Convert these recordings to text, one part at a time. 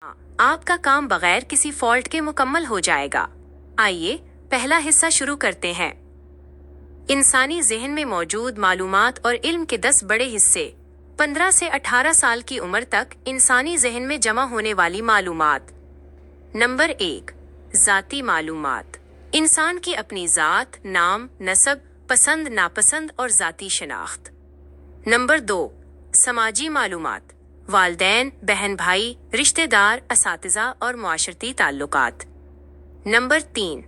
آپ کا کام بغیر کسی فالٹ کے مکمل ہو جائے گا۔ آئیے پہلا حصہ شروع کرتے ہیں۔ انسانی ذہن میں موجود معلومات اور علم کے 10 بڑے حصے۔ 15 سے 18 سال کی عمر تک انسانی ذہن میں جمع ہونے والی معلومات۔ نمبر 1، ذاتی معلومات۔ انسان کی اپنی ذات، نام، نسب، پسند ناپسند اور ذاتی شناخت۔ نمبر 2، سماجی معلومات۔ والدین، بہن بھائی، رشتہ دار، اساتذہ اور معاشرتی تعلقات۔ نمبر 3،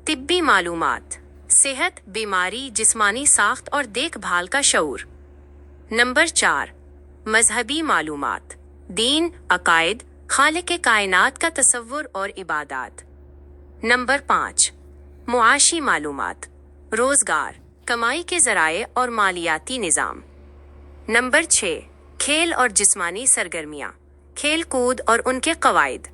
طبی معلومات۔ صحت، بیماری، جسمانی ساخت اور دیکھ بھال کا شعور۔ نمبر 4، مذہبی معلومات۔ دین، عقائد، خالق کائنات کا تصور اور عبادات۔ نمبر 5، معاشی معلومات۔ روزگار، کمائی کے ذرائع اور مالیاتی نظام۔ نمبر 6، کھیل اور جسمانی سرگرمیاں، کھیل کود اور ان کے قواعد۔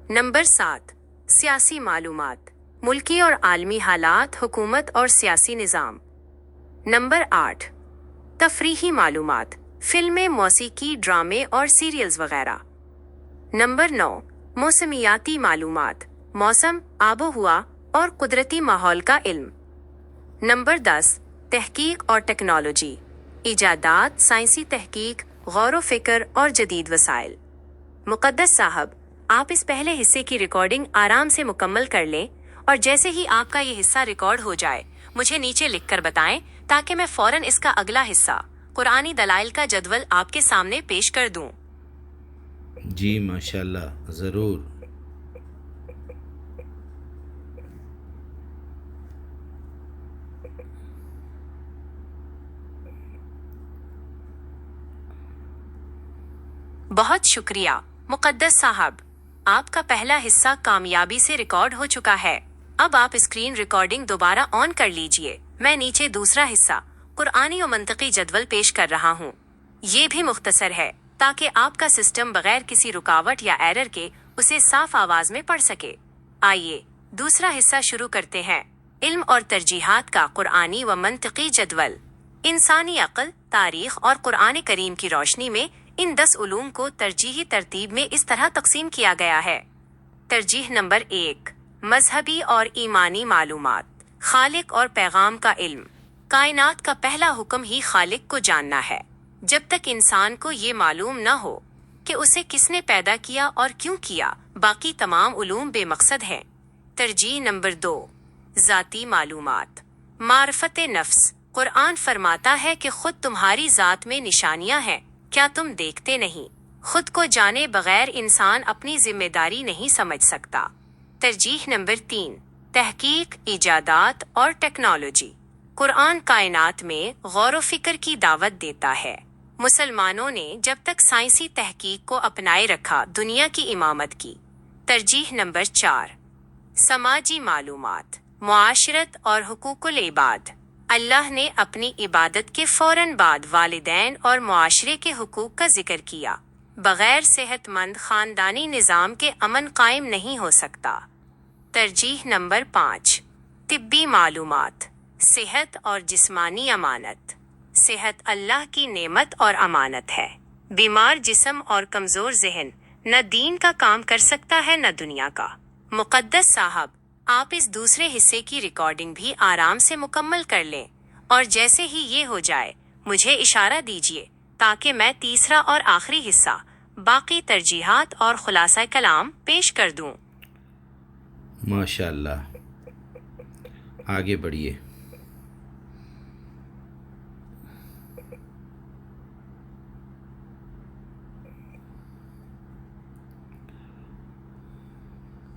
نمبر 7، سیاسی معلومات۔ ملکی اور عالمی حالات، حکومت اور سیاسی نظام۔ نمبر 8، تفریحی معلومات۔ فلمیں، موسیقی، ڈرامے اور سیریلز وغیرہ۔ نمبر 9، موسمیاتی معلومات۔ موسم، آب و ہوا اور قدرتی ماحول کا علم۔ نمبر 10، تحقیق اور ٹیکنالوجی۔ ایجادات، سائنسی تحقیق، غور و فکر اور جدید وسائل۔ مقدس صاحب، آپ اس پہلے حصے کی ریکارڈنگ آرام سے مکمل کر لیں اور جیسے ہی آپ کا یہ حصہ ریکارڈ ہو جائے مجھے نیچے لکھ کر بتائیں تاکہ میں فوراً اس کا اگلا حصہ، قرآنی دلائل کا جدول، آپ کے سامنے پیش کر دوں۔ جی ماشاءاللہ، ضرور۔ بہت شکریہ مقدس صاحب، آپ کا پہلا حصہ کامیابی سے ریکارڈ ہو چکا ہے۔ اب آپ اسکرین ریکارڈنگ دوبارہ آن کر لیجئے۔ میں نیچے دوسرا حصہ، قرآنی و منطقی جدول پیش کر رہا ہوں۔ یہ بھی مختصر ہے تاکہ آپ کا سسٹم بغیر کسی رکاوٹ یا ایرر کے اسے صاف آواز میں پڑھ سکے۔ آئیے دوسرا حصہ شروع کرتے ہیں۔ علم اور ترجیحات کا قرآنی و منطقی جدول۔ انسانی عقل، تاریخ اور قرآن کریم کی روشنی میں ان 10 علوم کو ترجیحی ترتیب میں اس طرح تقسیم کیا گیا ہے۔ ترجیح نمبر 1، مذہبی اور ایمانی معلومات۔ خالق اور پیغام کا علم۔ کائنات کا پہلا حکم ہی خالق کو جاننا ہے۔ جب تک انسان کو یہ معلوم نہ ہو کہ اسے کس نے پیدا کیا اور کیوں کیا، باقی تمام علوم بے مقصد ہیں۔ ترجیح نمبر 2، ذاتی معلومات۔ معرفت نفس۔ قرآن فرماتا ہے کہ خود تمہاری ذات میں نشانیاں ہیں، کیا تم دیکھتے نہیں؟ خود کو جانے بغیر انسان اپنی ذمہ داری نہیں سمجھ سکتا۔ ترجیح نمبر 3، تحقیق، ایجادات اور ٹیکنالوجی۔ قرآن کائنات میں غور و فکر کی دعوت دیتا ہے۔ مسلمانوں نے جب تک سائنسی تحقیق کو اپنائے رکھا، دنیا کی امامت کی۔ ترجیح نمبر 4، سماجی معلومات۔ معاشرت اور حقوق العباد۔ اللہ نے اپنی عبادت کے فوراً بعد والدین اور معاشرے کے حقوق کا ذکر کیا۔ بغیر صحت مند خاندانی نظام کے امن قائم نہیں ہو سکتا۔ ترجیح نمبر 5، طبی معلومات۔ صحت اور جسمانی امانت۔ صحت اللہ کی نعمت اور امانت ہے۔ بیمار جسم اور کمزور ذہن نہ دین کا کام کر سکتا ہے نہ دنیا کا۔ مقدس صاحب، آپ اس دوسرے حصے کی ریکارڈنگ بھی آرام سے مکمل کر لیں اور جیسے ہی یہ ہو جائے مجھے اشارہ دیجیے تاکہ میں تیسرا اور آخری حصہ، باقی ترجیحات اور خلاصہ کلام پیش کر دوں۔ ماشاءاللہ، آگے بڑھیے۔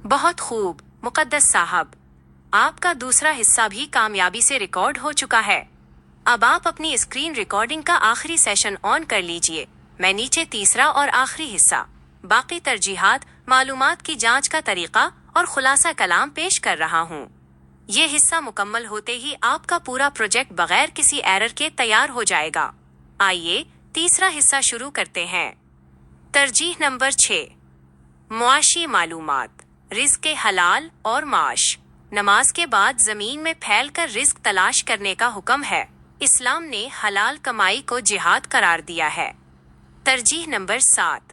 بہت خوب مقدس صاحب، آپ کا دوسرا حصہ بھی کامیابی سے ریکارڈ ہو چکا ہے۔ اب آپ اپنی اسکرین ریکارڈنگ کا آخری سیشن آن کر لیجئے۔ میں نیچے تیسرا اور آخری حصہ، باقی ترجیحات، معلومات کی جانچ کا طریقہ اور خلاصہ کلام پیش کر رہا ہوں۔ یہ حصہ مکمل ہوتے ہی آپ کا پورا پروجیکٹ بغیر کسی ایرر کے تیار ہو جائے گا۔ آئیے تیسرا حصہ شروع کرتے ہیں۔ ترجیح نمبر 6، معاشی معلومات۔ رزق حلال اور معاش۔ نماز کے بعد زمین میں پھیل کر رزق تلاش کرنے کا حکم ہے۔ اسلام نے حلال کمائی کو جہاد قرار دیا ہے۔ ترجیح نمبر 7،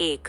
1।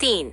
3,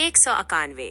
191।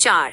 4,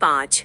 5,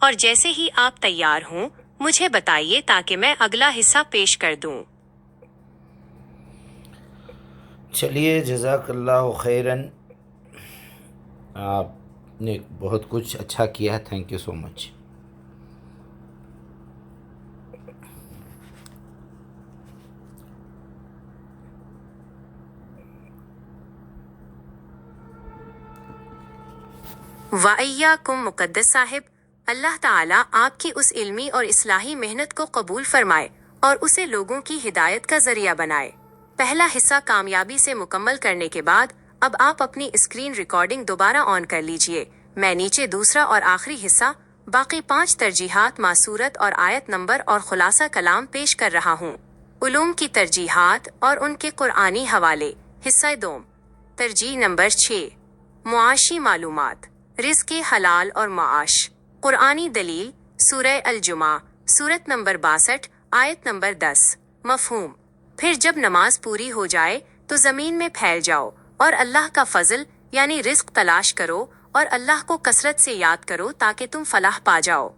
اور جیسے ہی آپ تیار ہوں مجھے بتائیے تاکہ میں اگلا حصہ پیش کر دوں۔ چلیے، جزاک اللہ خیراً، آپ نے بہت کچھ اچھا کیا ہے، تھینک یو سو مچ۔ وَإِيَّاكُمْ مقدس صاحب، اللہ تعالیٰ آپ کی اس علمی اور اصلاحی محنت کو قبول فرمائے اور اسے لوگوں کی ہدایت کا ذریعہ بنائے۔ پہلا حصہ کامیابی سے مکمل کرنے کے بعد اب آپ اپنی اسکرین ریکارڈنگ دوبارہ آن کر لیجئے۔ میں نیچے دوسرا اور آخری حصہ، باقی 5 ترجیحات ماسورت اور آیت نمبر اور خلاصہ کلام پیش کر رہا ہوں۔ علوم کی ترجیحات اور ان کے قرآنی حوالے، حصہ دوم۔ ترجیح نمبر 6، معاشی معلومات، رزق حلال اور معاش۔ قرآنی دلیل، سورہ الجمعہ، سورت نمبر 62، آیت نمبر 10۔ مفہوم: پھر جب نماز پوری ہو جائے تو زمین میں پھیل جاؤ اور اللہ کا فضل یعنی رزق تلاش کرو اور اللہ کو کثرت سے یاد کرو تاکہ تم فلاح پا جاؤ۔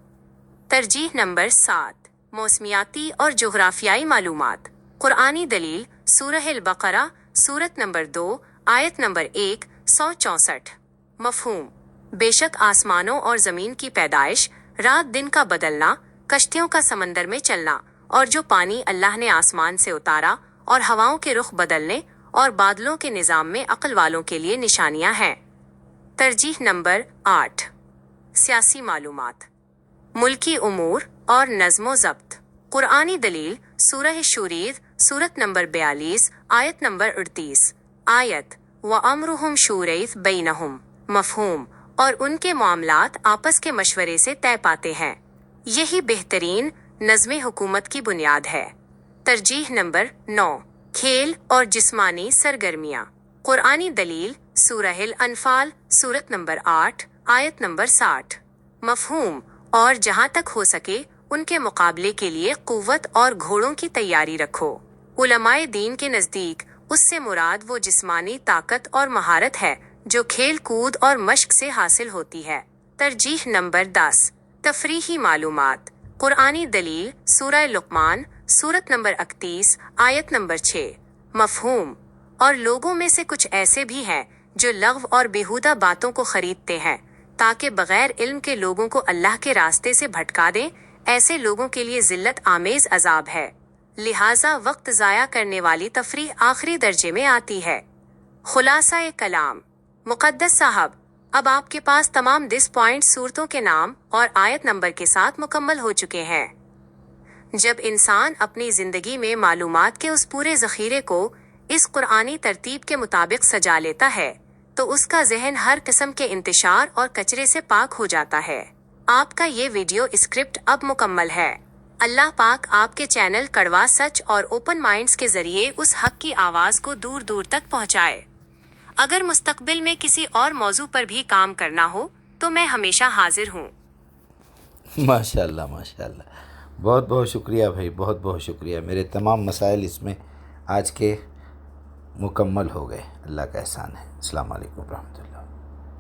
ترجیح نمبر 7، موسمیاتی اور جغرافیائی معلومات۔ قرآنی دلیل، سورہ البقرہ، سورت نمبر 2، آیت نمبر 164۔ مفہوم: بے شک آسمانوں اور زمین کی پیدائش، رات دن کا بدلنا، کشتیوں کا سمندر میں چلنا، اور جو پانی اللہ نے آسمان سے اتارا، اور ہواؤں کے رخ بدلنے اور بادلوں کے نظام میں عقل والوں کے لیے نشانیاں ہیں۔ ترجیح نمبر 8، سیاسی معلومات، ملکی امور اور نظم و ضبط۔ قرآنی دلیل، سورہ شورید، سورت نمبر 42، آیت نمبر 38۔ آیت: وَأَمْرُهُمْ شُورَيْ بَيْنَهُمْ۔ مفہوم: اور ان کے معاملات آپس کے مشورے سے طے پاتے ہیں، یہی بہترین نظم حکومت کی بنیاد ہے۔ ترجیح نمبر 9، کھیل اور جسمانی سرگرمیاں۔ قرآنی دلیل، سورہ الانفال، سورت نمبر 8، آیت نمبر 60۔ مفہوم: اور جہاں تک ہو سکے ان کے مقابلے کے لیے قوت اور گھوڑوں کی تیاری رکھو۔ علماء دین کے نزدیک اس سے مراد وہ جسمانی طاقت اور مہارت ہے جو کھیل کود اور مشق سے حاصل ہوتی ہے۔ ترجیح نمبر 10، تفریحی معلومات۔ قرآنی دلیل، سورہ لقمان، سورت نمبر 31، آیت نمبر 6۔ مفہوم: اور لوگوں میں سے کچھ ایسے بھی ہیں جو لغو اور بیہودہ باتوں کو خریدتے ہیں تاکہ بغیر علم کے لوگوں کو اللہ کے راستے سے بھٹکا دیں، ایسے لوگوں کے لیے ذلت آمیز عذاب ہے۔ لہٰذا وقت ضائع کرنے والی تفریح آخری درجے میں آتی ہے۔ خلاصہ کلام: مقدس صاحب، اب آپ کے پاس تمام 10 پوائنٹ صورتوں کے نام اور آیت نمبر کے ساتھ مکمل ہو چکے ہیں۔ جب انسان اپنی زندگی میں معلومات کے اس پورے ذخیرے کو اس قرآنی ترتیب کے مطابق سجا لیتا ہے تو اس کا ذہن ہر قسم کے انتشار اور کچرے سے پاک ہو جاتا ہے۔ آپ کا یہ ویڈیو اسکرپٹ اب مکمل ہے۔ اللہ پاک آپ کے چینل کڑوا سچ اور اوپن مائنڈز کے ذریعے اس حق کی آواز کو دور دور تک پہنچائے۔ اگر مستقبل میں کسی اور موضوع پر بھی کام کرنا ہو تو میں ہمیشہ حاضر ہوں۔ ماشاء اللہ، ماشاء اللہ، بہت بہت شکریہ بھائی، بہت بہت شکریہ۔ میرے تمام مسائل اس میں آج کے مکمل ہو گئے، اللہ کا احسان ہے۔ السلام علیکم ورحمۃ اللہ۔